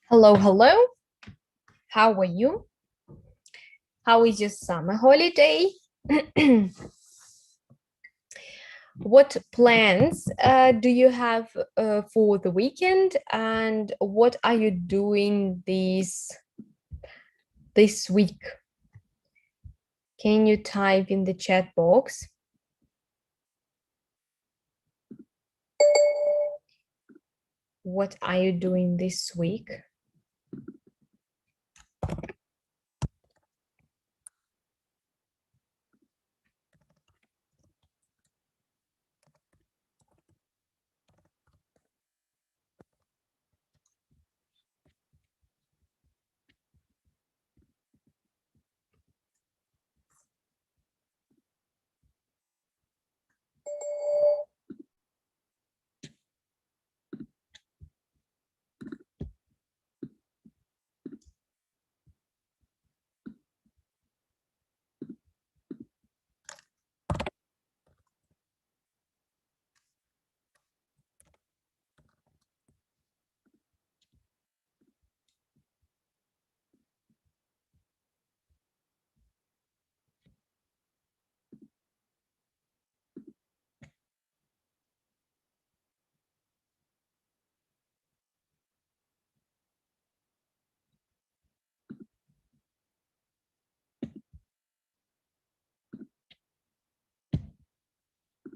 Hello, hello. How are you? How is your summer holiday? What plans do you have for the weekend, and what are you doing this week? Can you type in the chat box? What are you doing this week?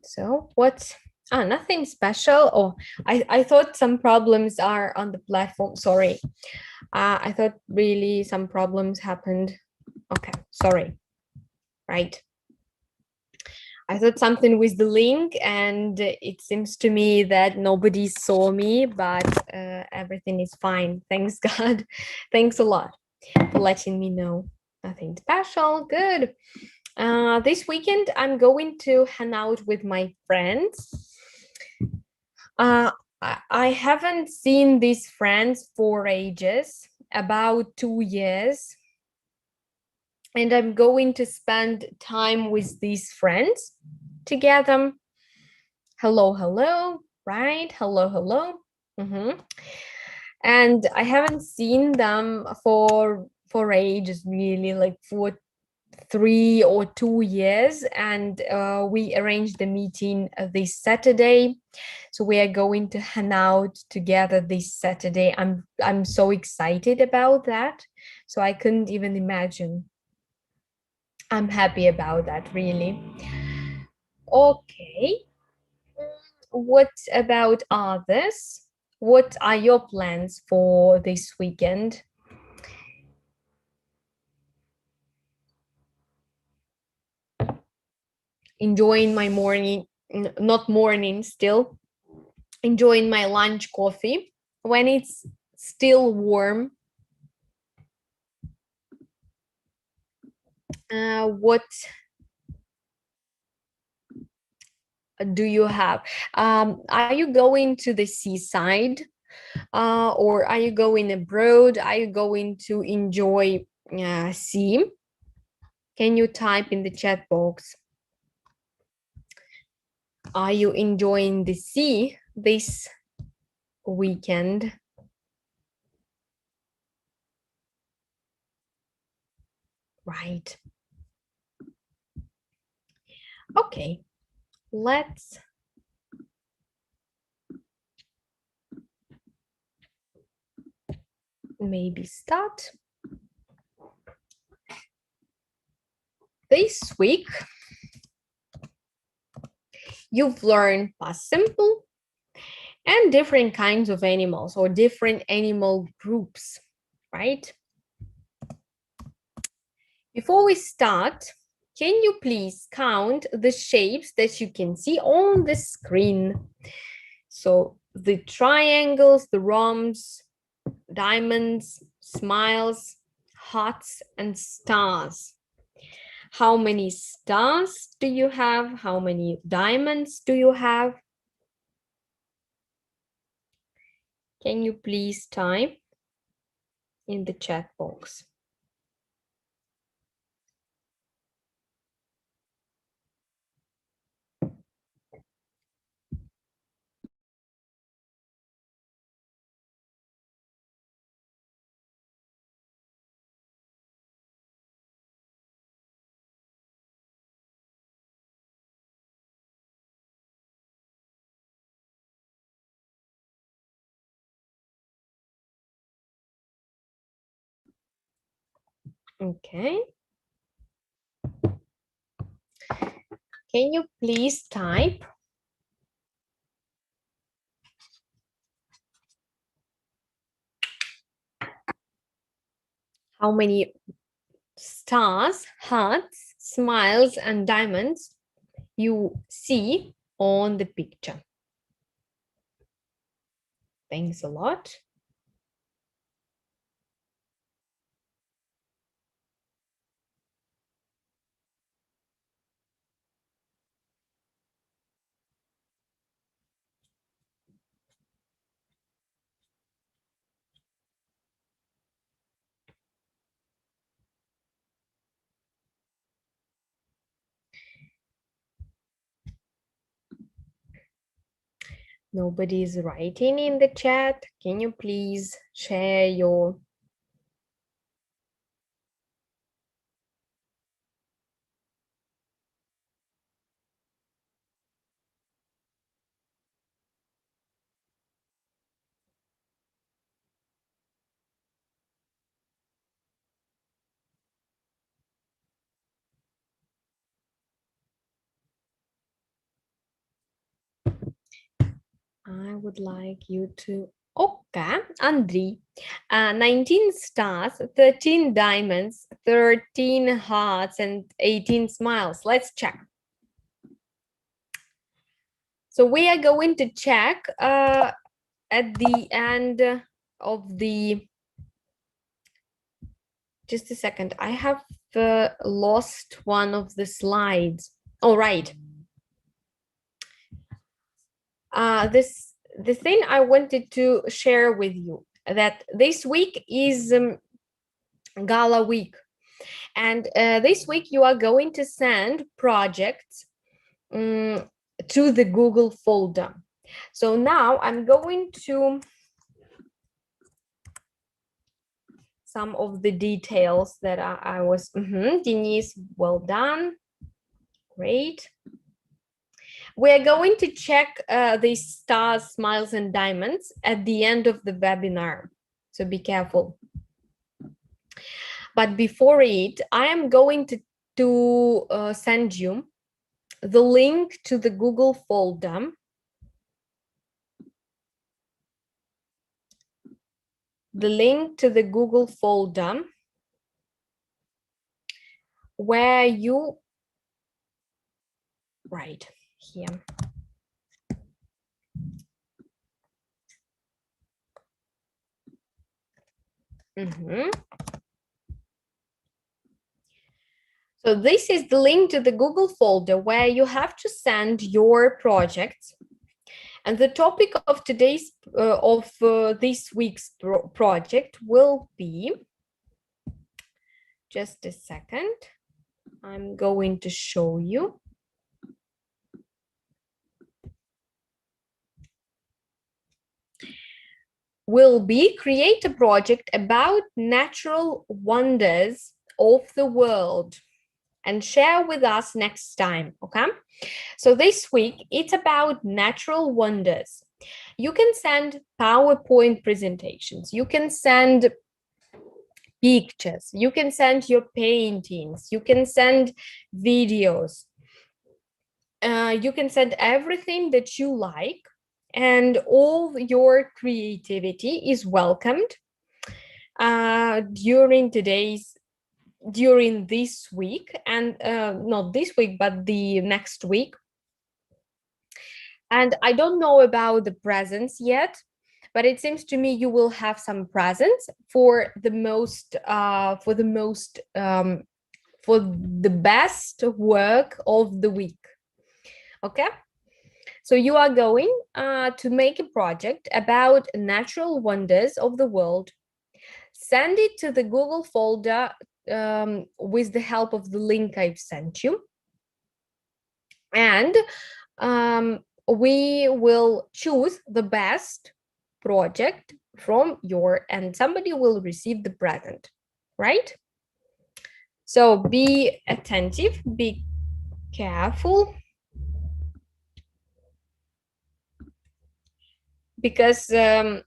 So what? Nothing special. Oh, I thought some problems are on the platform. Sorry. I thought really some problems happened. Okay, sorry. Right. I thought something with the link, and it seems to me that nobody saw me, but everything is fine. Thanks, God. Thanks a lot for letting me know. Nothing special. Good. This weekend, I'm going to hang out with my friends. Uh, I haven't seen these friends for ages, about 2 years, and I'm going to spend time with these friends together. Hello, hello, right? Hello, hello. And I haven't seen them for ages, really, like for 3 or 2 years, and we arranged the meeting this Saturday, so we are going to hang out together this Saturday. I'm so excited about that, so I couldn't even imagine. I'm happy about that, really. Okay, what about others? What are your plans for this weekend? Enjoying my morning, not morning still, enjoying my lunch coffee when it's still warm. What do you have? Are you going to the seaside, or are you going abroad? Are you going to enjoy sea? Can you type in the chat box? Are you enjoying the sea this weekend? Right. Okay, let's maybe start. This week, you've learned past simple and different kinds of animals or different animal groups, right? Before we start, can you please count the shapes that you can see on the screen? So the triangles, the rhombs, diamonds, smiles, hearts, and stars. How many stars do you have? How many diamonds do you have? Can you please type in the chat box? Okay. Can you please type? How many stars, hearts, smiles, and diamonds you see on the picture? Thanks a lot. Nobody is writing in the chat. Can you please share your... I would like you to... Okay, Andri. 19 stars, 13 diamonds, 13 hearts, and 18 smiles. Let's check. So we are going to check at the end of the... Just a second. I have lost one of the slides. All right. The thing I wanted to share with you, that this week is Gala week, and this week you are going to send projects to the Google folder. So now I'm going to some of the details that I was... Denise, well done, great. We're going to check the stars, smiles, and diamonds at the end of the webinar, so be careful. But before it, I am going to send you the link to the Google folder. The link to the Google folder where you... Right here. So this is the link to the Google folder where you have to send your projects. And the topic of today's, this week's project will be... Just a second. I'm going to show you. Will be create a project about natural wonders of the world and share with us next time, okay? So this week, it's about natural wonders. You can send PowerPoint presentations. You can send pictures. You can send your paintings. You can send videos. You can send everything that you like, and all your creativity is welcomed during this week, and not this week, but the next week. And I don't know about the presents yet, but it seems to me you will have some presents for the best work of the week. Okay, so you are going to make a project about natural wonders of the world. Send it to the Google folder with the help of the link I've sent you. And we will choose the best project from and somebody will receive the present, right? So be attentive, be careful, because it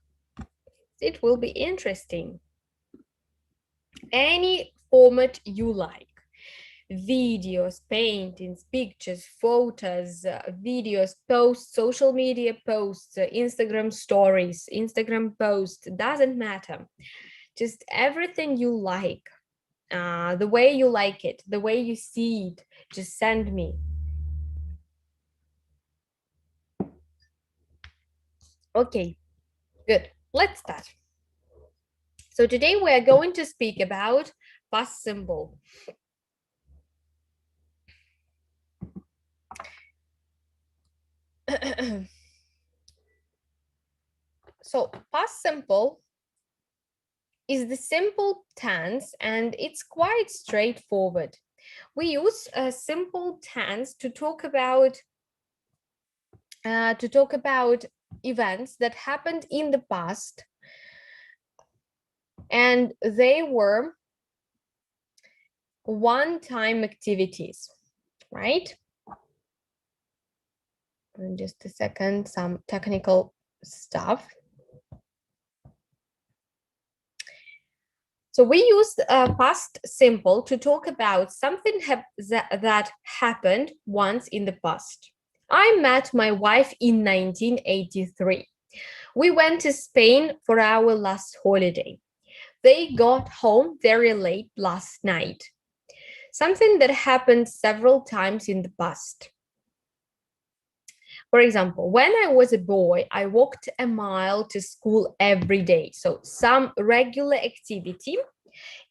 will be interesting. Any format you like. Videos, paintings, pictures, photos, videos, posts, social media posts, Instagram stories, Instagram posts, doesn't matter. Just everything you like, the way you like it, the way you see it, just send me. Okay, good. Let's start. So today we are going to speak about past simple. So past simple is the simple tense and it's quite straightforward. We use a simple tense to talk about events that happened in the past, and they were one-time activities, right? In just a second, some technical stuff. So we use past simple to talk about something that happened once in the past. I met my wife in 1983. We went to Spain for our last holiday. They got home very late last night. Something that happened several times in the past. For example, when I was a boy, I walked a mile to school every day. So some regular activity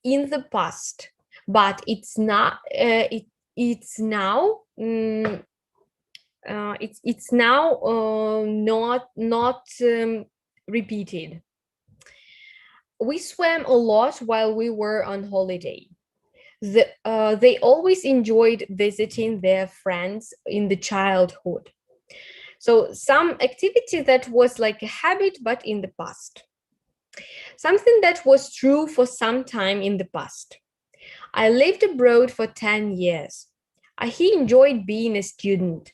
in the past, but it's not. It's now. It's now not repeated. We swam a lot while we were on holiday. They always enjoyed visiting their friends in the childhood. So some activity that was like a habit, but in the past. Something that was true for some time in the past. I lived abroad for 10 years. He enjoyed being a student.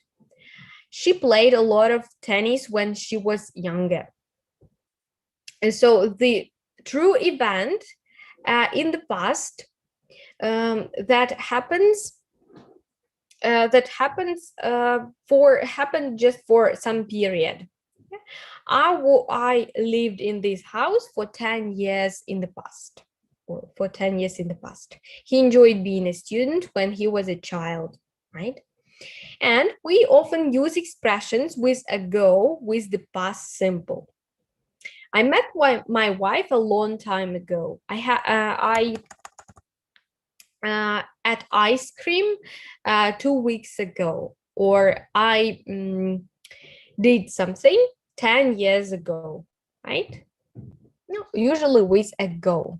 She played a lot of tennis when she was younger. And so the true event in the past that happens happened just for some period. I lived in this house for 10 years in the past. Or for 10 years in the past. He enjoyed being a student when he was a child, right? And we often use expressions with ago with the past simple. I met my wife a long time ago. I at ice cream 2 weeks ago, or I did something 10 years ago, right? No, usually with ago.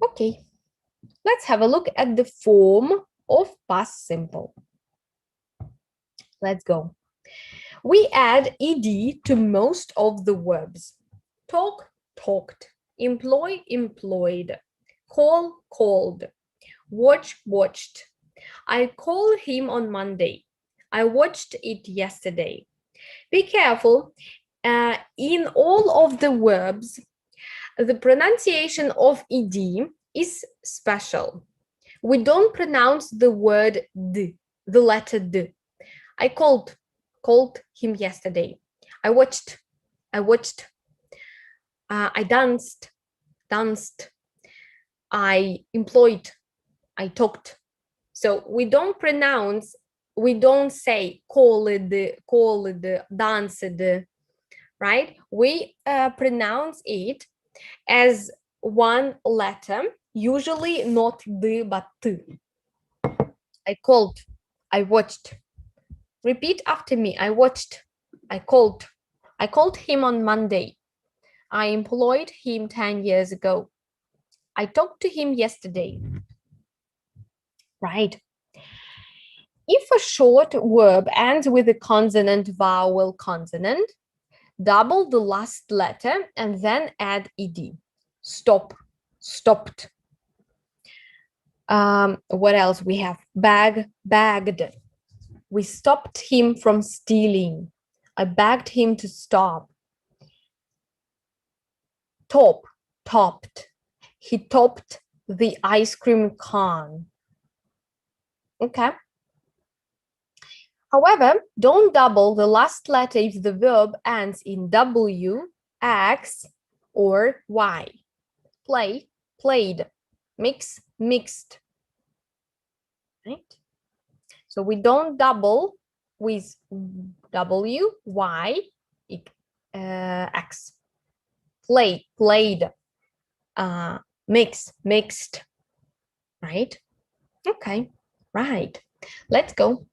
Okay, let's have a look at the form of past simple. Let's go. We add ed to most of the verbs. Talk, talked. Employ, employed. Call, called. Watch, watched. I called him on Monday. I watched it yesterday. Be careful. In all of the verbs, the pronunciation of ed is special. We don't pronounce the word d, the letter d. I called him yesterday. I watched. I danced. I employed. I talked. So we don't say called, danced, right? We pronounce it as one letter, usually not d but t. I called. I watched. Repeat after me. I watched. I called. I called him on Monday. I employed him 10 years ago. I talked to him yesterday. Right. If a short verb ends with a consonant, vowel, consonant, double the last letter and then add ed. Stop, stopped. What else we have? Bag, bagged. We stopped him from stealing. I begged him to stop. Top, topped. He topped the ice cream cone. Okay. However, don't double the last letter if the verb ends in W, X, or Y. Play, played. Mix, mixed. Right? So we don't double with W, Y, X. Play, played. Mix, mixed. Right? Okay, right. Let's go.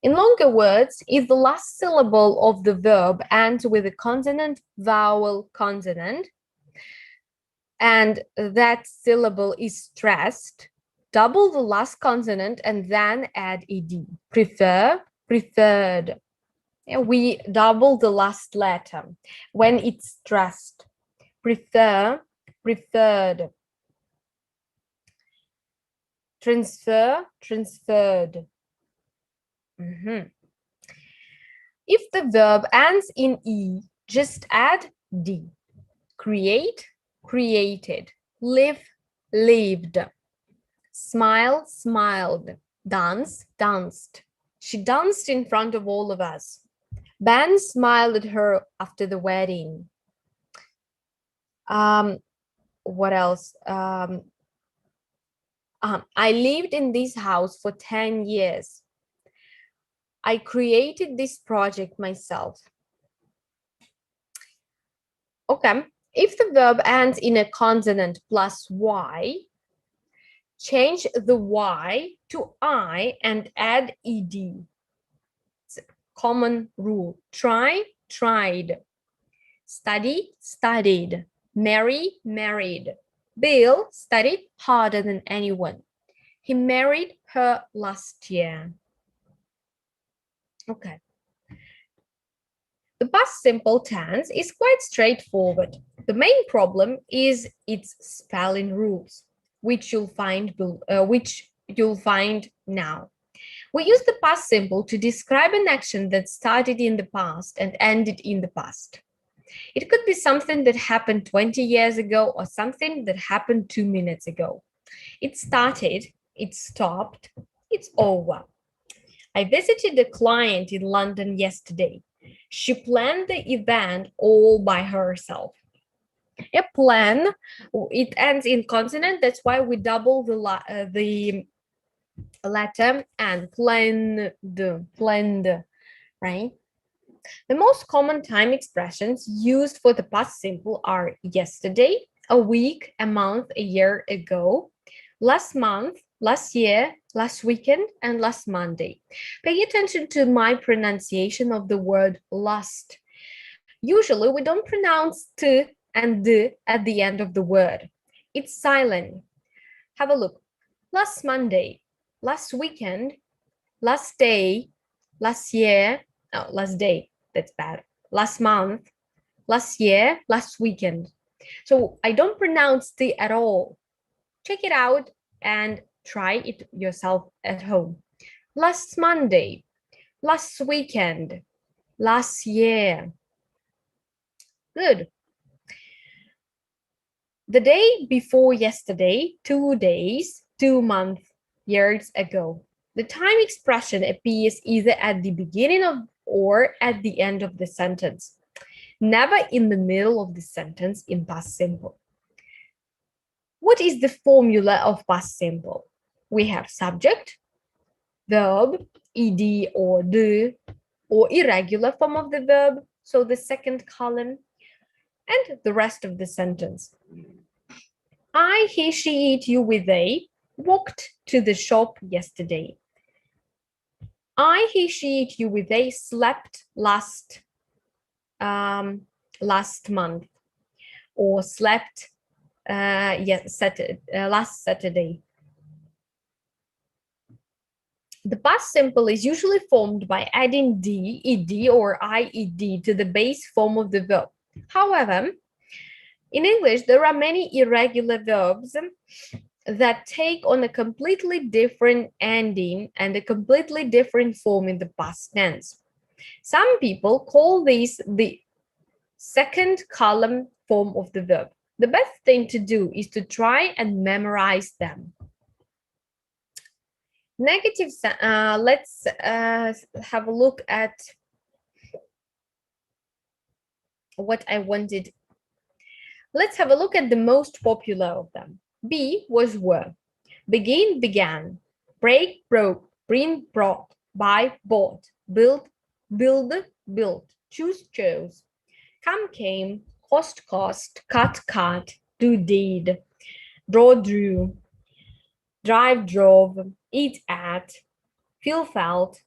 In longer words, if the last syllable of the verb ends with a consonant, vowel, consonant, and that syllable is stressed, double the last consonant and then add ed. Prefer, preferred. We double the last letter when it's stressed. Prefer, preferred. Transfer, transferred. If the verb ends in E, just add D. Create, created. Live, lived. Smile, smiled. Dance, danced. She danced in front of all of us. Ben smiled at her after the wedding. What else? I lived in this house for 10 years. I created this project myself. Okay, if the verb ends in a consonant plus Y, change the Y to I and add ed. It's a common rule. Try, tried. Study, studied. Marry, married. Bill studied harder than anyone. He married her last year. Okay. The past simple tense is quite straightforward. The main problem is its spelling rules, which you'll find now. We use the past simple to describe an action that started in the past and ended in the past. It could be something that happened 20 years ago or something that happened 2 minutes ago. It started, it stopped, it's over. I visited a client in London yesterday. She planned the event all by herself. A plan, it ends in consonant. That's why we double the letter and planned, right? The most common time expressions used for the past simple are yesterday, a week, a month, a year ago, last month, last year, last weekend, and last Monday. Pay attention to my pronunciation of the word last. Usually, we don't pronounce t and d at the end of the word. It's silent. Have a look. Last Monday, last weekend, last day, last year, oh, last day, that's bad. Last month, last year, last weekend. So I don't pronounce t at all. Check it out and try it yourself at home. Last Monday, last weekend, last year. Good. The day before yesterday, 2 days, 2 months, years ago. The time expression appears either at the beginning of or at the end of the sentence, never in the middle of the sentence in past simple. What is the formula of past simple? We have subject, verb, ed or do, or irregular form of the verb, so the second column, and the rest of the sentence. I, he, she, it, you, we, they walked to the shop yesterday. I, he, she, it, you, we, they slept last month, or slept last Saturday. The past simple is usually formed by adding d, ed, or ied to the base form of the verb. However, in English, there are many irregular verbs that take on a completely different ending and a completely different form in the past tense. Some people call this the second column form of the verb. The best thing to do is to try and memorize them. Negative, let's have a look at what I wanted. Let's have a look at the most popular of them. Be was were, begin began, break broke, bring brought, buy bought, build built, choose chose, come came, cost cost, cut do did, draw drew, drive drove, eat at, feel felt,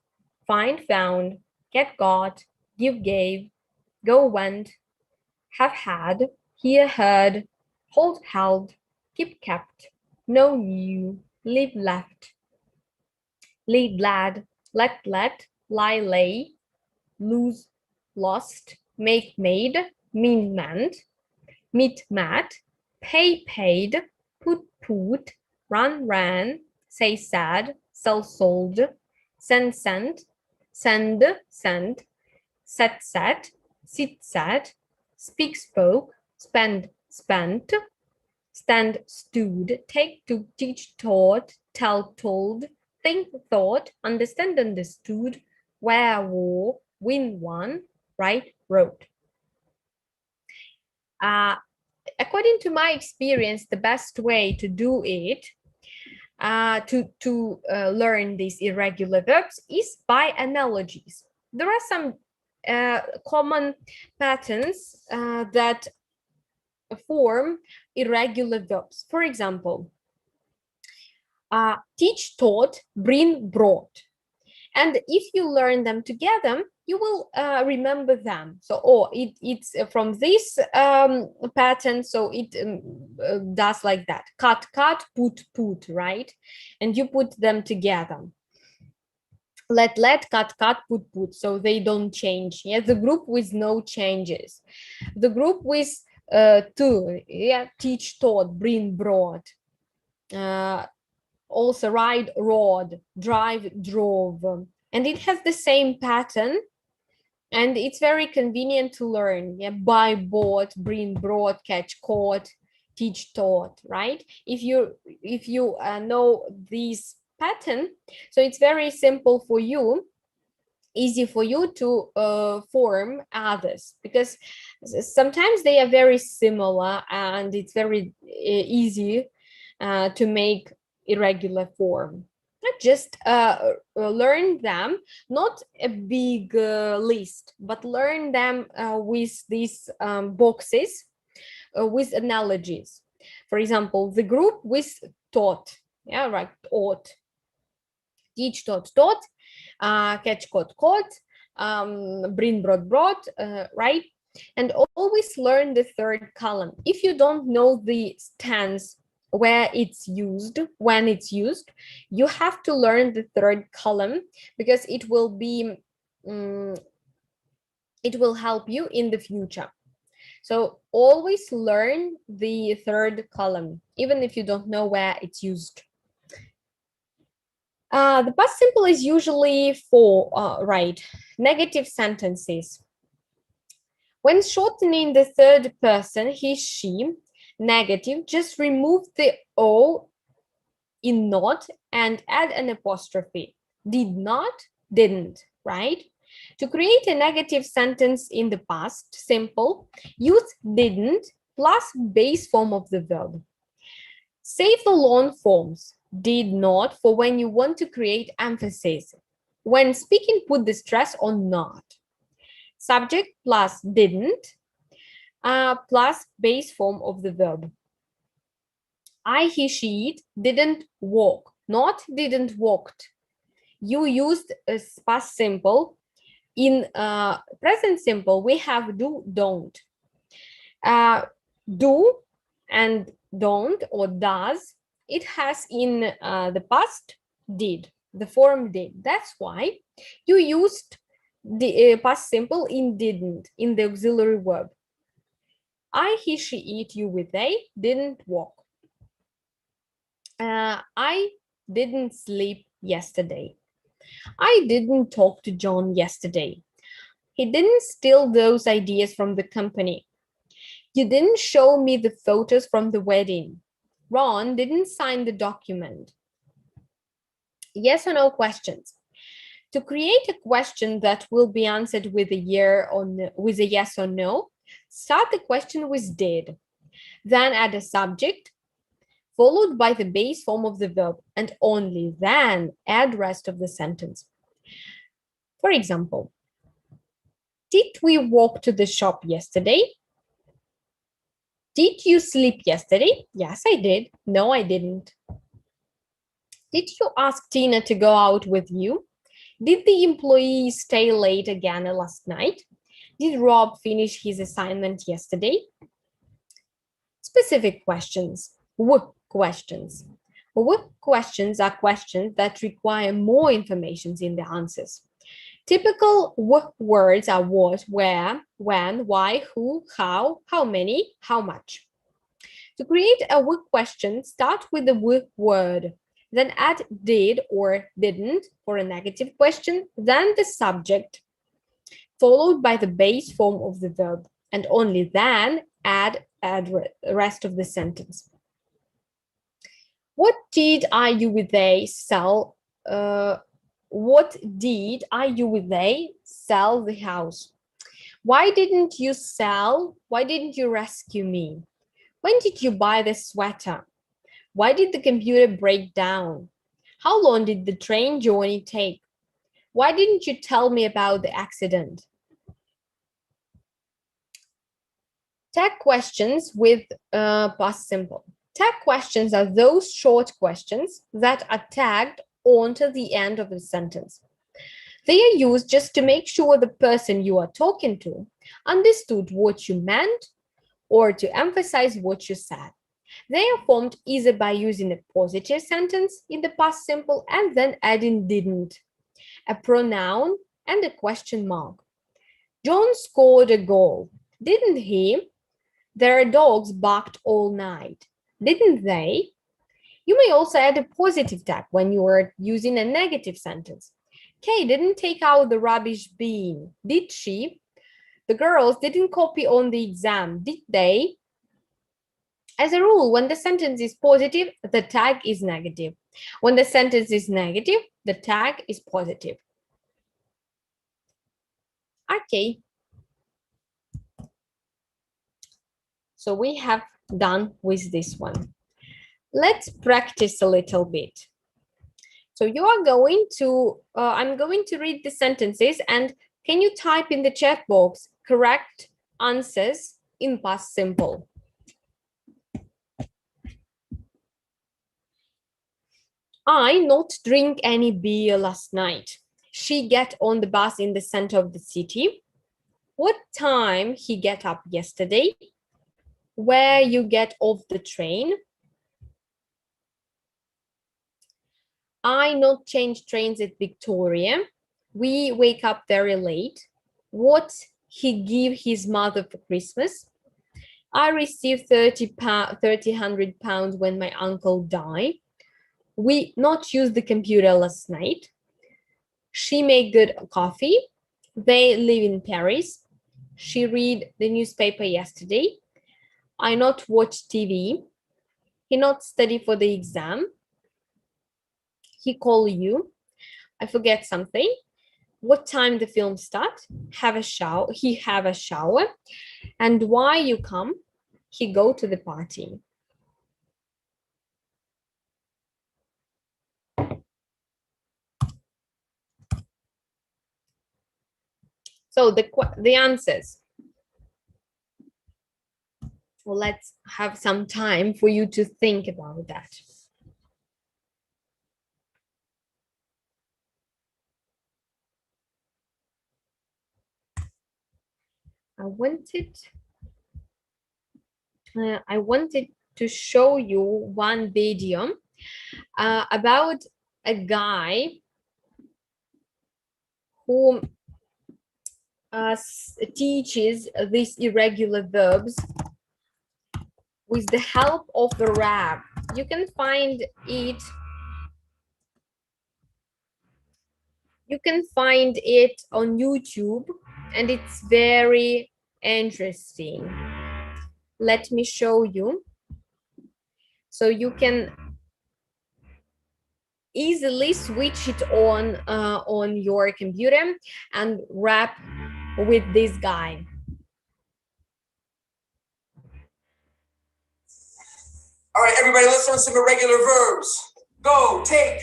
find found, get got, give gave, go went, have had, hear heard, hold held, keep kept, know knew, live left, lead lad, let, lie lay, lose lost, make made, mean meant, meet met, pay paid, put, run ran, say said, sell sold, send sent, send sent, set, sit sat, speak spoke, spend spent, stand stood, take to, teach taught, tell told, think thought, understand understood, wear wore, win won, write wrote. According to my experience, the best way to do it, to learn these irregular verbs, is by analogies. There are some common patterns that form irregular verbs. For example, teach, taught, bring, brought. And if you learn them together, you will remember them. So, it's from this pattern, so it does like that. Cut, put, right? And you put them together. Let, cut, put, so they don't change. Yeah, the group with no changes. The group with two, yeah, teach, taught, bring, brought. Also ride, rode, drive, drove, and it has the same pattern, and it's very convenient to learn. Yeah, buy, bought, bring, brought, catch, caught, teach, taught, right? If you know these pattern, so it's very simple for you, easy for you to form others, because sometimes they are very similar and it's very easy to make irregular form. Just learn them, not a big list, but learn them with these boxes with analogies. For example, the group with taught, yeah, right, ought, teach, taught, catch, caught, bring, brought, right? And always learn the third column. If you don't know the tense where it's used, when it's used, you have to learn the third column, because it will be it will help you in the future. So always learn the third column, even if you don't know where it's used. The past simple is usually for right, negative sentences. When shortening the third person, he, she, negative, just remove the O in not and add an apostrophe. Did not, didn't, right? To create a negative sentence in the past simple, use didn't plus base form of the verb. Save the long forms. Did not for when you want to create emphasis. When speaking, put the stress on not. Subject plus didn't plus base form of the verb. I, he, she, it didn't walk, not didn't walked. You used a past simple. In present simple, we have do, don't. Do and don't or does, it has in the past did, the form did. That's why you used the past simple in didn't in the auxiliary verb. I, he, she, it, you with they didn't walk. I didn't sleep yesterday. I didn't talk to John yesterday. He didn't steal those ideas from the company. You didn't show me the photos from the wedding. Ron didn't sign the document. Yes or no questions. To create a question that will be answered with with a yes or no, start the question with did. Then add a subject, followed by the base form of the verb, and only then add rest of the sentence. For example, did we walk to the shop yesterday? Did you sleep yesterday? Yes, I did. No, I didn't. Did you ask Tina to go out with you? Did the employee stay late again last night? Did Rob finish his assignment yesterday? Specific questions. W questions. W questions are questions that require more information in the answers. Typical W words are what, where, when, why, who, how many, how much. To create a W question, start with the W word, then add did or didn't for a negative question, then the subject, followed by the base form of the verb, and only then add the rest of the sentence. What did they sell? What did they sell the house? Why didn't you sell? Why didn't you rescue me? When did you buy the sweater? Why did the computer break down? How long did the train journey take? Why didn't you tell me about the accident? Tag questions with past simple. Tag questions are those short questions that are tagged onto the end of the sentence. They are used just to make sure the person you are talking to understood what you meant or to emphasize what you said. They are formed either by using a positive sentence in the past simple and then adding didn't, a pronoun, and a question mark. John scored a goal, didn't he? Their dogs barked all night, didn't they? You may also add a positive tag when you are using a negative sentence. Kay didn't take out the rubbish bin, did she? The girls didn't copy on the exam, did they? As a rule, when the sentence is positive, the tag is negative. When the sentence is negative, the tag is positive. Okay. So we have done with this one. Let's practice a little bit. So you are going to, I'm going to read the sentences, and can you type in the chat box correct answers in past simple? I not drink any beer last night. She get on the bus in the center of the city. What time he get up yesterday? Where you get off the train? I not change trains at Victoria. We wake up very late. What he give his mother for Christmas? I received 300 pounds when my uncle died. We not use the computer last night. She made good coffee. They live in Paris. She read the newspaper yesterday. I not watch TV. He not study for the exam. He call you. I forget something. What time the film start? Have a shower. He have a shower. And why you come? He go to the party. So the answers. Well, let's have some time for you to think about that. I wanted to show you one video about a guy who teaches these irregular verbs with the help of the rap. You can find it. You can find it on YouTube, and it's very interesting. let me show you. So you can easily switch it on your computer and rap with this guy. All right, everybody, let's learn some irregular verbs. Go, take,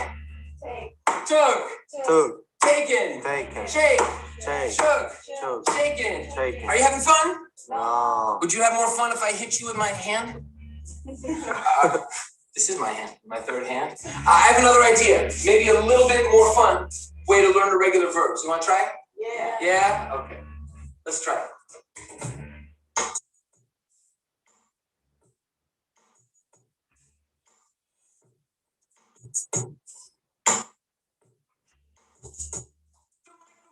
took, taken, shake, shook, shaken. Are you having fun? No. Would you have more fun if I hit you with my hand? This is my hand, my third hand. I have another idea. Maybe a little bit more fun way to learn irregular verbs. You want to try it? Yeah. Yeah? Okay. Let's try it.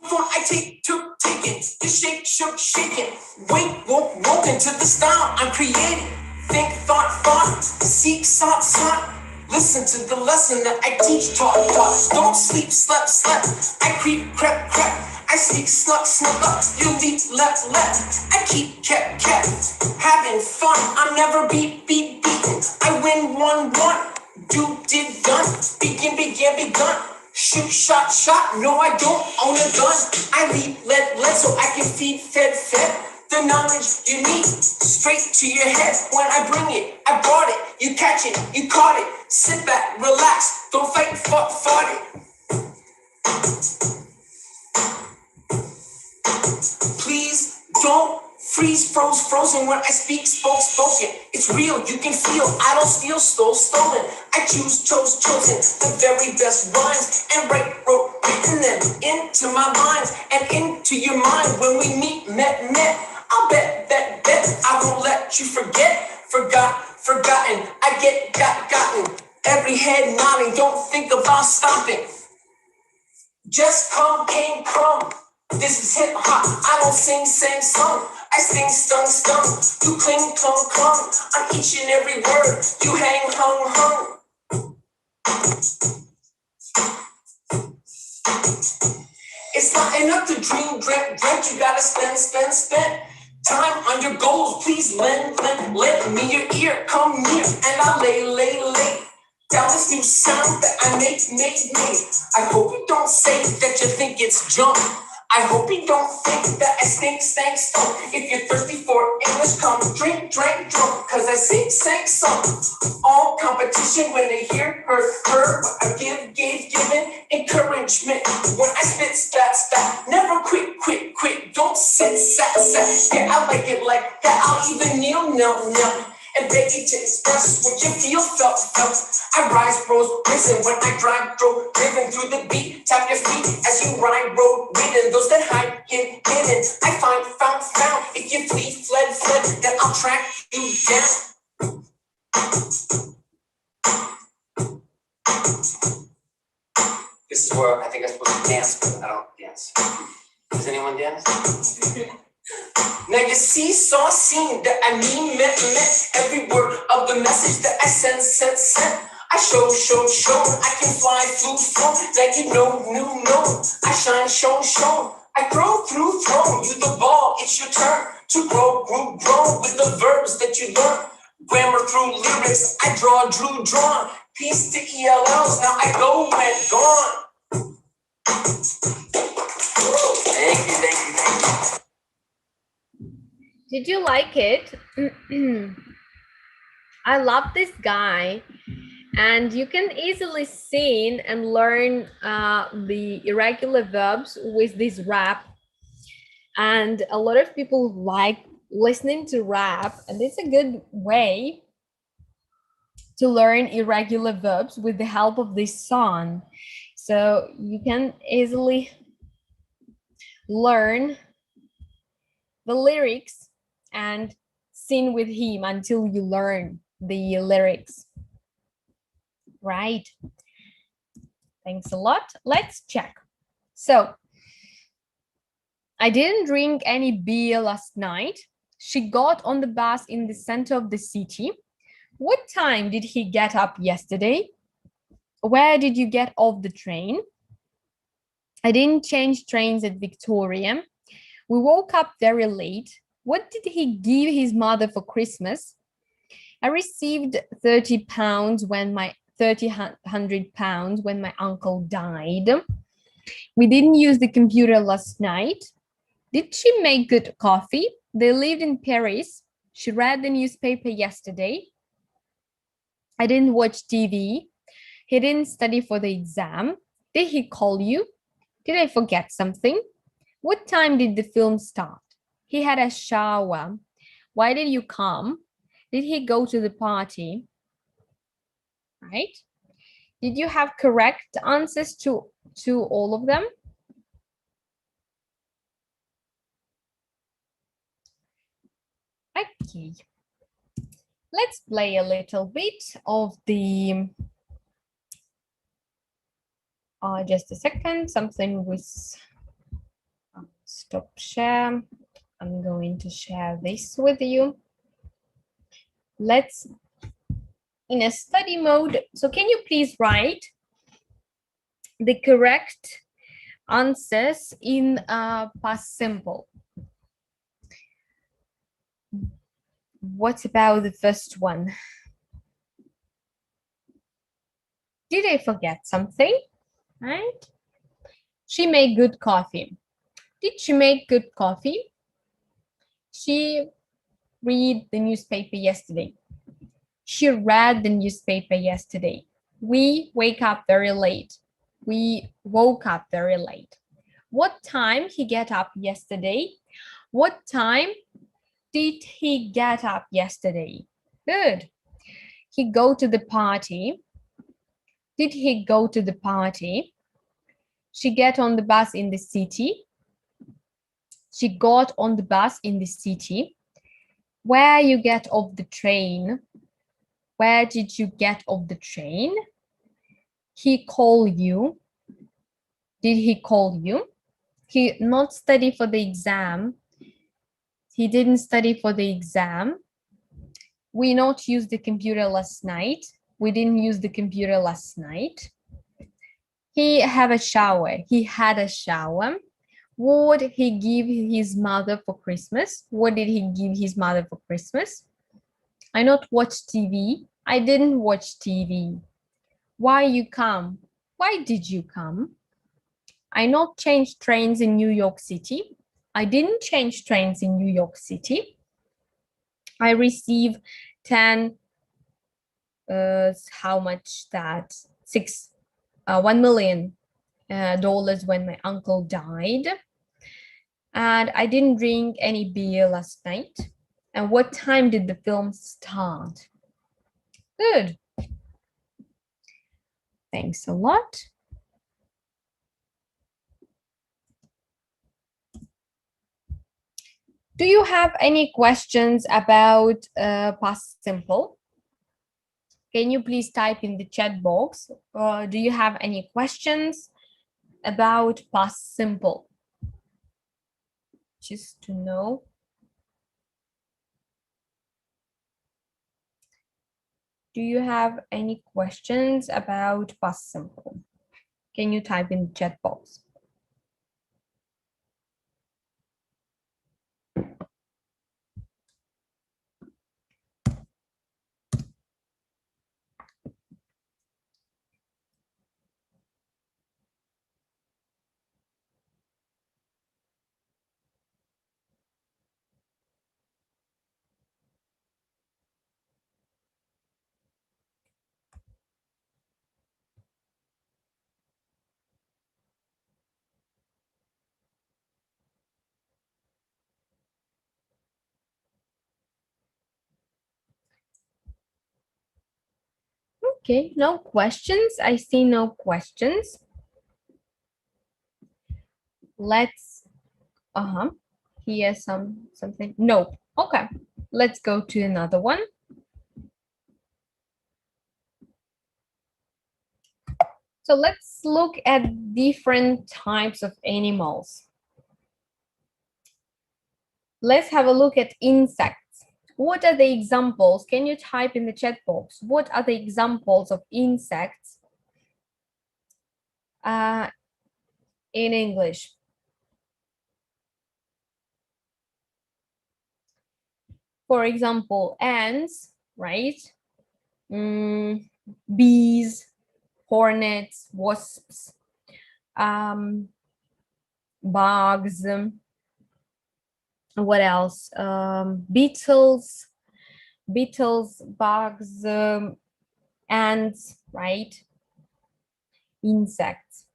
I take, took, taken, the shake, shook, shaken. Wake, woke, woken to the style I'm creating. Think, thought, seek, sought. Listen to the lesson that I teach, taught. Don't sleep, slept. I creep, crept. I sneak, snuck up. You leap, left. I keep, kept. Having fun, I'm never beaten. I win, won. Do, did, done. Began. Shoot, shot. No, I don't own a gun. I lead, led, so I can feed, fed. The knowledge you need straight to your head. When I bring it, I brought it. You catch it, you caught it. Sit back, relax, don't fight, fought it. Please don't freeze, frozen when I speak, spoken. It's real, you can feel. I don't steal, stolen. I chose, chosen the very best rhymes and written them into my mind and into your mind. When we meet, met. I'll bet. I won't let you forgotten. I gotten. Every head nodding, don't think about stopping. Just came. This is hip hop. I don't sing song. I sing stung. You cling, clung on each and every word. You hang, hung. It's not enough to dream. You gotta spend time on your goals. Please lend me your ear. Come near and I'll lay down this new sound that I made. I hope you don't say that you think it's junk. I hope you don't think that I stink. If you're thirsty for English, come drink, drunk. Cause I sang some. All competition when they hear, heard. I given encouragement. When I spit, stat. Never quit. Don't sit, sat. Yeah, I like it like that. I'll even kneel. And beg you to express what you feel, felt. I rise, risen when I drive, driven through the beat. Tap your feet as you ride, ridden. Those that hide, hidden. I found. If you flee, fled, then I'll track you down. This is where I think I'm supposed to dance, but I don't dance. Does anyone dance? Now you see, saw, seen that I mean, meant every word of the message that I sent. I showed, I can fly, flew, like you know. I shine, shown. I thrown you the ball. It's your turn to grow with the verbs that you learn. Grammar through lyrics, I drew, drawn. Peace to ELLs, now I go, went, gone. Thank you. Did you like it? I love this guy, and you can easily sing and learn the irregular verbs with this rap. And a lot of people like listening to rap, and it's a good way to learn irregular verbs with the help of this song. So you can easily learn the lyrics and sing with him until you learn the lyrics. Right. Thanks a lot. Let's check. So, I didn't drink any beer last night. She got on the bus in the center of the city. What time did he get up yesterday? Where did you get off the train? I didn't change trains at Victoria. We woke up very late. What did he give his mother for Christmas? I received 30 pounds when my 100 pounds when my uncle died. We didn't use the computer last night. Did she make good coffee? They lived in Paris. She read the newspaper yesterday. I didn't watch TV. He didn't study for the exam. Did he call you? Did I forget something? What time did the film start? He had a shower. Why did you come? Did he go to the party? Right? Did you have correct answers to all of them? Okay. Let's play a little bit of the just a second, something with stop share. I'm going to share this with you. Let's in a study mode. So can you please write the correct answers in past simple? What about the first one? Did I forget something? Right? She made good coffee. Did she make good coffee? She read the newspaper yesterday. She read the newspaper yesterday. We wake up very late. We woke up very late. What time he get up yesterday? What time did he get up yesterday? Good. He go to the party. Did he go to the party? She get on the bus in the city. She got on the bus in the city. Where you get off the train? Where did you get off the train? He called you. Did he call you? He not study for the exam. He didn't study for the exam. We not use the computer last night. We didn't use the computer last night. He have a shower. He had a shower. What did he give his mother for Christmas? What did he give his mother for Christmas? I not watch TV. I didn't watch TV. Why you come? Why did you come? I not change trains in New York City. I didn't change trains in New York City. I receive 10, how much that? 1 million dollars when my uncle died. And I didn't drink any beer last night. And what time did the film start? Good. Thanks a lot. Do you have any questions about past simple? Can you please type in the chat box? Do you have any questions about past simple? Just to know. Do you have any questions about past simple? Can you type in the chat box? Okay, no questions. I see no questions. Let's hear something. No. Okay. Let's go to another one. So let's look at different types of animals. Let's have a look at insects. What are the examples? Can you type in the chat box? What are the examples of insects in English? For example, ants, right? Bees, hornets, wasps, bugs, what else? Beetles, bugs, ants, right? Insects.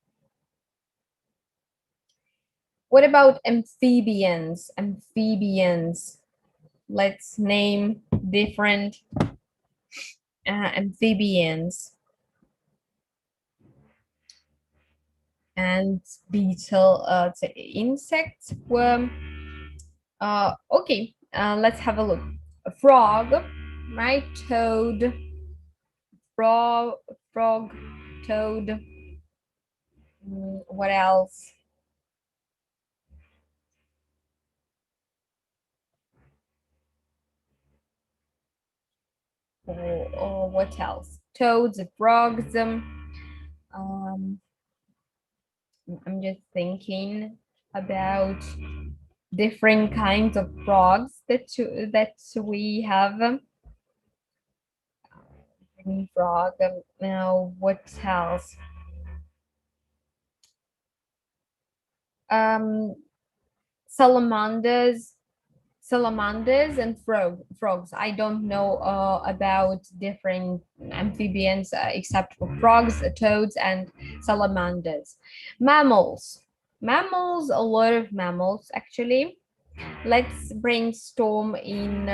What about amphibians? Amphibians. Let's name different amphibians. And beetle, insect, worm. Okay, let's have a look. A frog, right? Toad, frog, frog, toad. What else? Or what else? Toads, frogs. I'm just thinking about different kinds of frogs that we have. Green frog. Now, what else? Um, salamanders, and frogs. I don't know about different amphibians except for frogs, toads, and salamanders. Mammals, a lot of mammals actually. Let's brainstorm in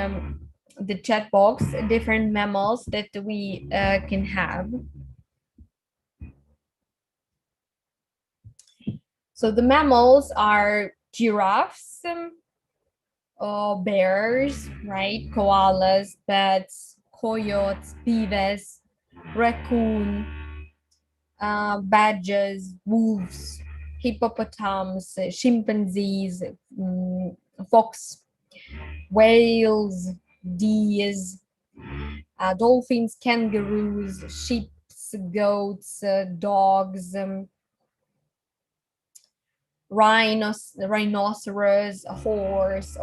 the chat box different mammals that we can have. So the mammals are giraffes, bears, right? Koalas, bats, coyotes, beavers, raccoon, badgers, wolves, hippopotamus, chimpanzees, fox, whales, deers, dolphins, kangaroos, sheep, goats, dogs, rhinoceros, horse,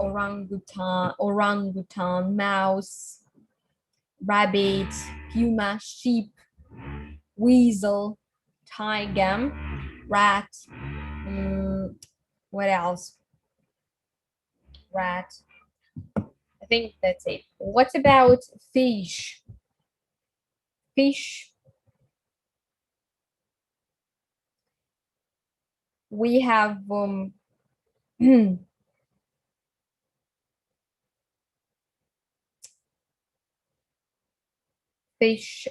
orangutan, mouse, rabbit, puma, sheep, weasel, tiger, rat. What else? Rat. I think that's it. What about fish? Fish. We have fish.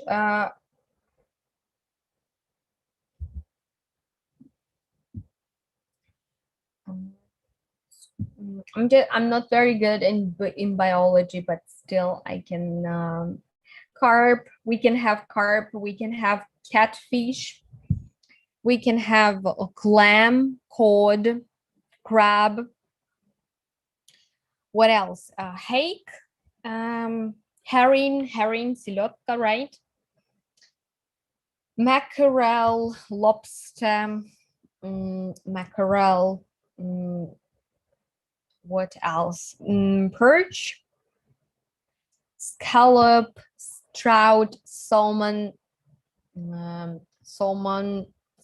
I'm not very good in biology, but still I can carp. We can have carp. We can have catfish. We can have a clam, cod, crab. What else? Hake, herring, silotka, right? Mackerel, lobster, mackerel. What else? Perch, scallop, trout, salmon,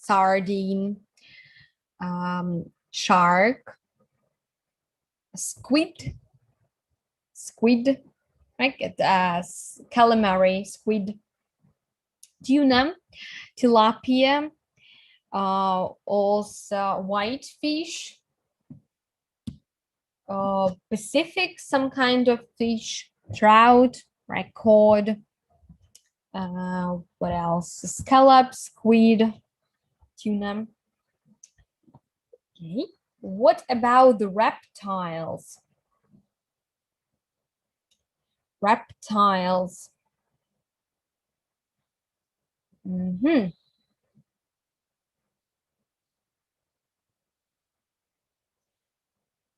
sardine, shark, squid, right? Calamari, squid, tuna, tilapia, also whitefish, Pacific, some kind of fish, trout, right? Cod. What else? Scallop, squid, tuna. Okay. What about the reptiles? Reptiles.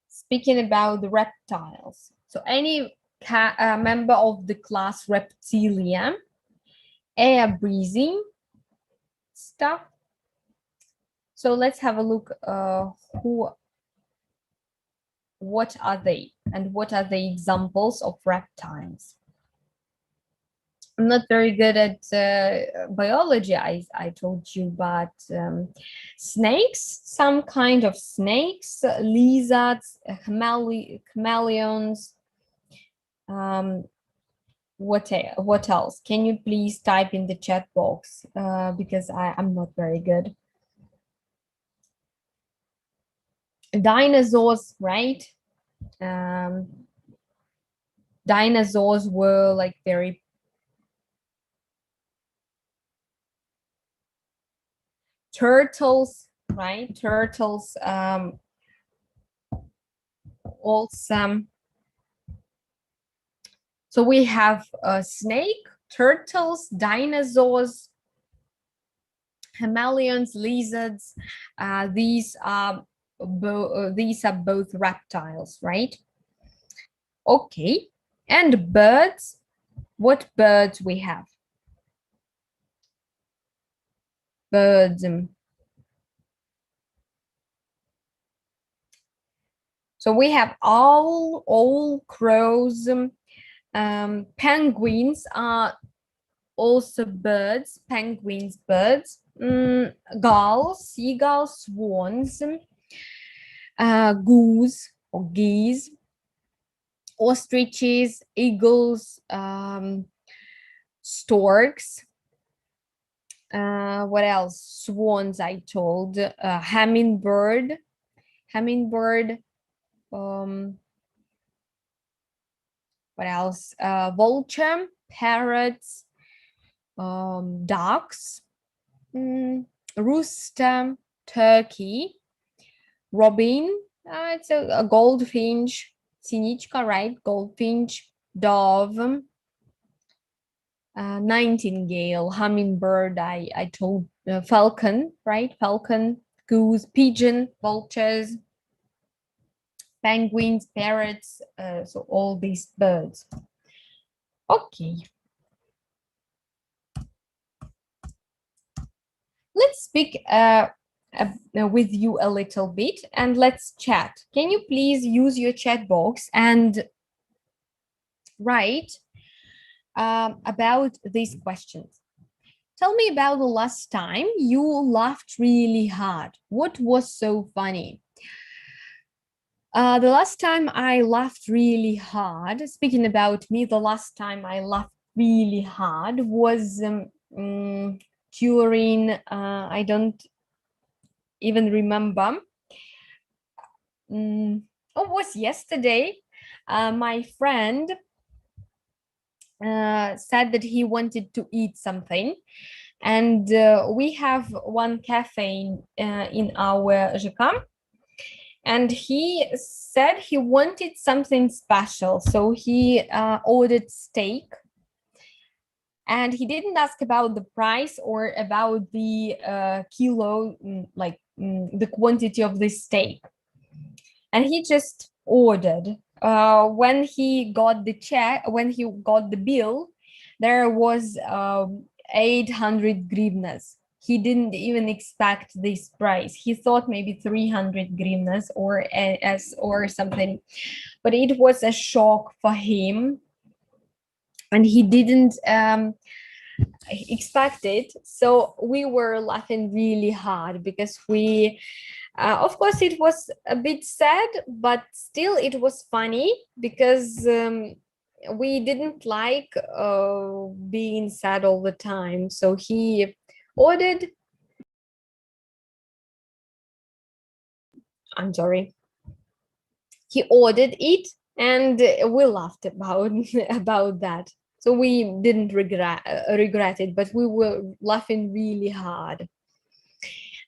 Speaking about the reptiles, so any member of the class Reptilia, air breathing stuff. So let's have a look. What are they? and what are the examples of reptiles? I'm not very good at biology, I told you, but snakes, some kind of snakes, lizards, chameleons. What else? Can you please type in the chat box because I'm not very good. Dinosaurs, right? Dinosaurs were like very turtles, right? Turtles, also. So we have a snake, turtles, dinosaurs, chameleons, lizards. These are both reptiles, right? Okay. And birds. What birds we have? Birds. So we have owl, crows. Penguins are also birds. Penguins, birds. Gulls, seagulls, swans. Goose or geese. Ostriches, eagles, storks. What else? Swans, I told. Hummingbird. What else? Vulture, parrots, ducks, rooster, turkey, robin. It's a goldfinch, sinichka, right? Goldfinch, dove, nightingale, hummingbird. I told falcon, right? Falcon, goose, pigeon, vultures, penguins, parrots, so all these birds. Okay. Let's speak with you a little bit and let's chat. Can you please use your chat box and write about these questions? Tell me about the last time you laughed really hard. What was so funny? The last time I laughed really hard, speaking about me, the last time I laughed really hard was during, I don't even remember. It was yesterday. My friend said that he wanted to eat something. And we have one cafe in our ЖК. And he said he wanted something special. So he ordered steak. And he didn't ask about the price or about the kilo, like the quantity of the steak. And he just ordered. When he got the check, when he got the bill, there was 800 grivnas. He didn't even expect this price. He thought maybe 300 grivnas or something, but it was a shock for him, and he didn't expect it. So we were laughing really hard because we, of course, it was a bit sad, but still it was funny because we didn't like being sad all the time. So he ordered, I'm sorry, he ordered it, and we laughed about about that. So we didn't regret it, but we were laughing really hard.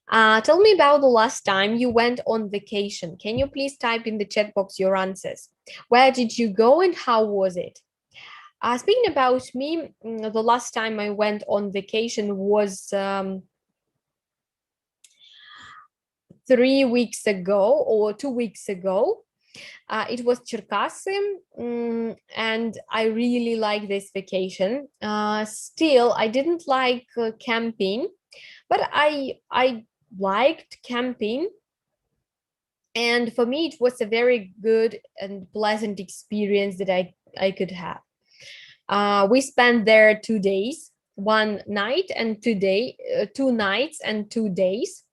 Tell me about the last time you went on vacation. Can you please type in the chat box your answers? Where did you go and how was it? Speaking about me, the last time I went on vacation was 3 weeks ago or 2 weeks ago. It was Cherkasy, and I really like this vacation. Still, I didn't like camping, but I liked camping And for me, it was a very good and pleasant experience that I could have. We spent there 2 days, one night and 2 day, 2 nights and 2 days,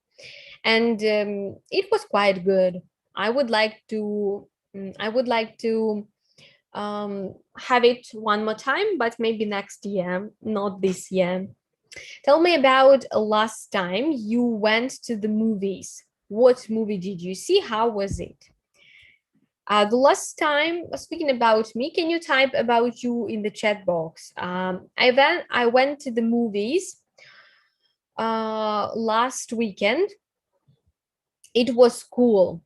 and it was quite good. I would like to, I would like to have it one more time, but maybe next year, not this year. Tell me about last time you went to the movies. What movie did you see? How was it? The last time, speaking about me, can you type about you in the chat box? I went to the movies last weekend. It was cool.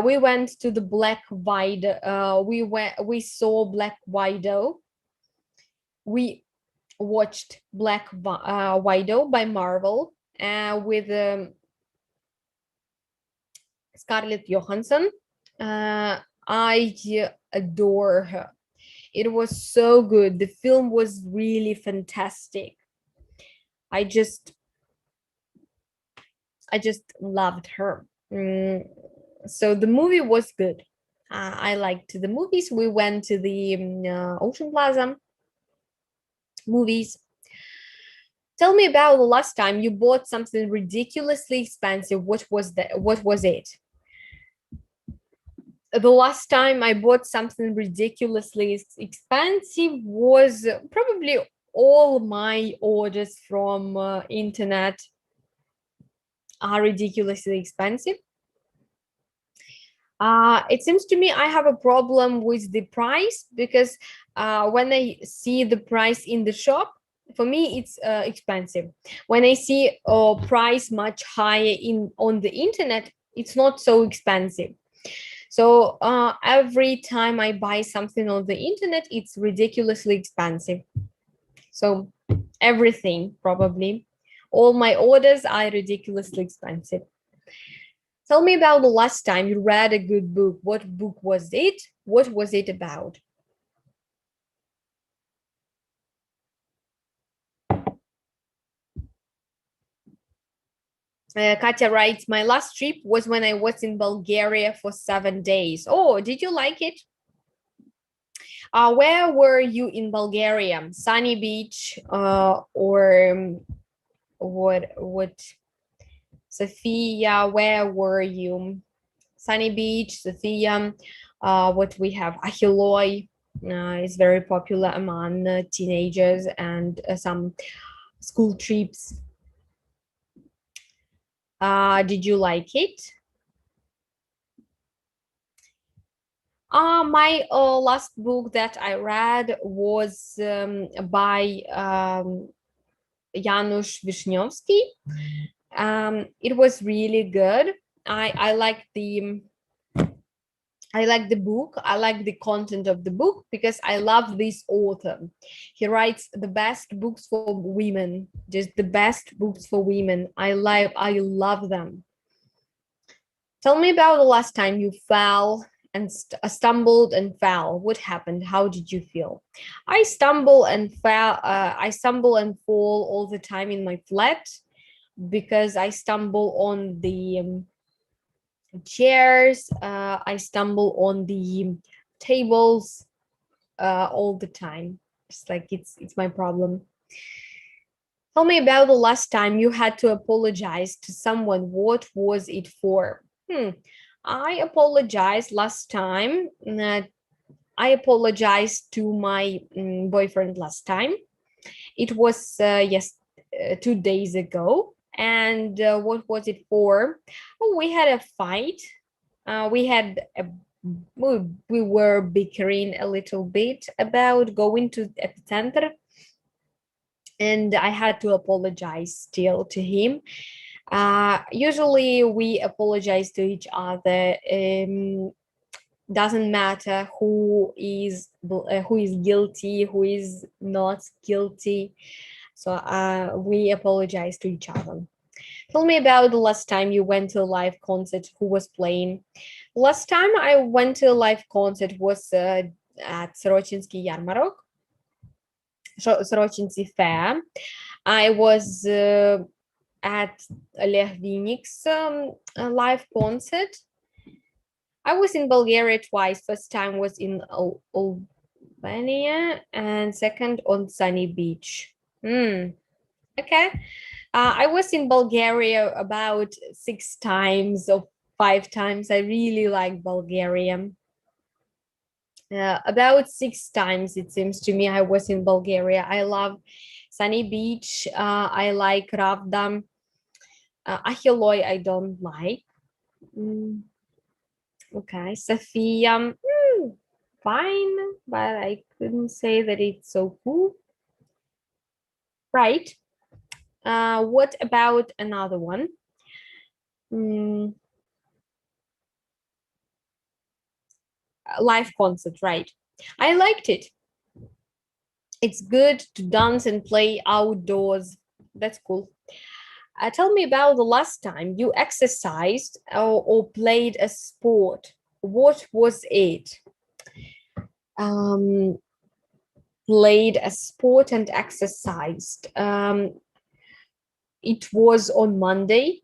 We went to the Black Widow. We saw Black Widow. We watched Black Widow by Marvel with Scarlett Johansson. I adore her. It was so good. The film was really fantastic. I just loved her. So the movie was good. I liked the movies. We went to the Ocean Plaza movies. Tell me about the last time you bought something ridiculously expensive. What was that? What was it? The last time I bought something ridiculously expensive was probably all my orders from internet are ridiculously expensive. It seems to me I have a problem with the price because when I see the price in the shop, for me it's expensive. When I see a price much higher on the internet, it's not so expensive. So every time I buy something on the internet, it's ridiculously expensive. So everything, probably all my orders are ridiculously expensive. Tell me about the last time you read a good book. What book was it? What was it about? Katya writes, my last trip was when I was in Bulgaria for 7 days. Oh, did you like it? Where were you in Bulgaria? Sunny Beach or what? Sofia, where were you? Sunny Beach, Sofia. What we have? Ahiloi is very popular among teenagers and some school trips. Did you like it? My last book that I read was by Janusz Wisniewski. It was really good. I like the book. I like the content of the book because I love this author. He writes the best books for women, just the best books for women. I love them. Tell me about the last time you fell and stumbled and fell. What happened? How did you feel? I stumble and fall. I stumble and fall all the time in my flat because I stumble on the chairs. I stumble on the tables all the time. It's like it's my problem. Tell me about the last time you had to apologize to someone. What was it for? I apologized last time. I apologized to my boyfriend last time. It was 2 days ago. And what was it for? Oh, we had a fight. We were bickering a little bit about going to Epicenter, and I had to apologize still to him. Usually we apologize to each other. Doesn't matter who is guilty, who is not guilty. So we apologize to each other. Tell me about the last time you went to a live concert. Who was playing? Last time I went to a live concert was at Sorochinsky Yarmarok, Sorochinsky Fair. I was at Oleg Vinik's live concert. I was in Bulgaria twice. First time was in Albania and second on Sunny Beach. Okay. I was in Bulgaria about 6 times or 5 times. I really like Bulgaria. About 6 times, it seems to me, I was in Bulgaria. I love Sunny Beach. I like Ravda. Ahiloi, I don't like. Okay, Sofia, fine, but I couldn't say that it's so cool. Right. What about another one? Live concert, right? I liked it. It's good to dance and play outdoors. That's cool. Tell me about the last time you exercised or played a sport. What was it? Played a sport and exercised. It was on Monday.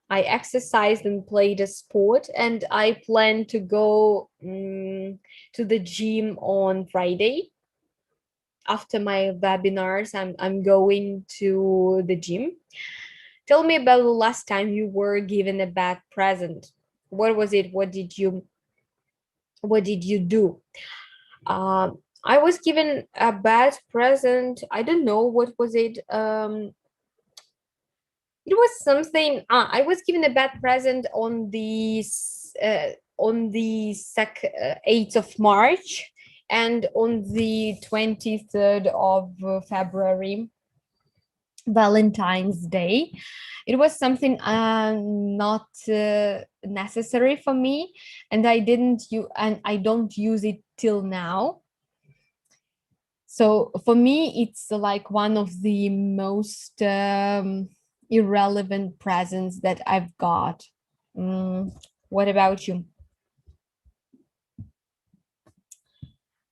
I exercised and played a sport, and I plan to go to the gym on Friday. After my webinars, I'm going to the gym. Tell me about the last time you were given a bad present. What was it? What did you do? I was given a bad present. I don't know what was it. It was something. I was given a bad present on the 8th of March and on the 23rd of February, Valentine's Day. It was something not necessary for me, and I don't use it till now. So for me, it's like one of the most irrelevant presents that I've got. What about you?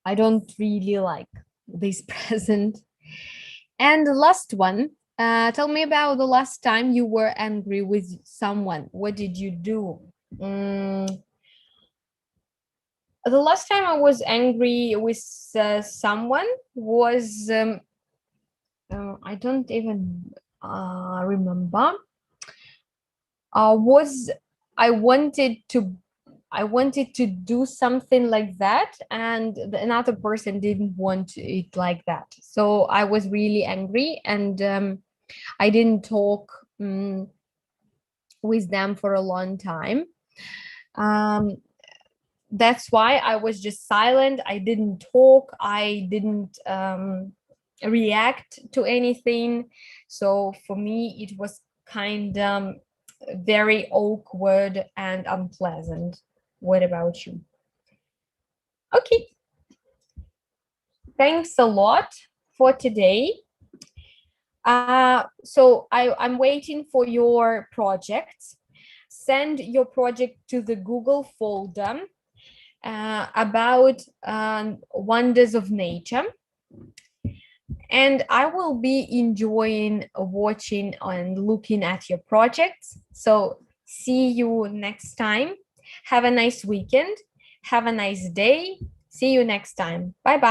I don't really like this present. And the last one, tell me about the last time you were angry with someone. What did you do? The last time I was angry with someone was, I don't even remember. Was I wanted to do something like that, and another person didn't want it like that. So I was really angry, and I didn't talk with them for a long time. That's why I was just silent. I didn't talk. I didn't react to anything. So for me, it was kind of very awkward and unpleasant. What about you? Okay. Thanks a lot for today. So I'm waiting for your projects. Send your project to the Google folder about wonders of nature. And I will be enjoying watching and looking at your projects. So see you next time. Have a nice weekend. Have a nice day. See you next time. Bye-bye.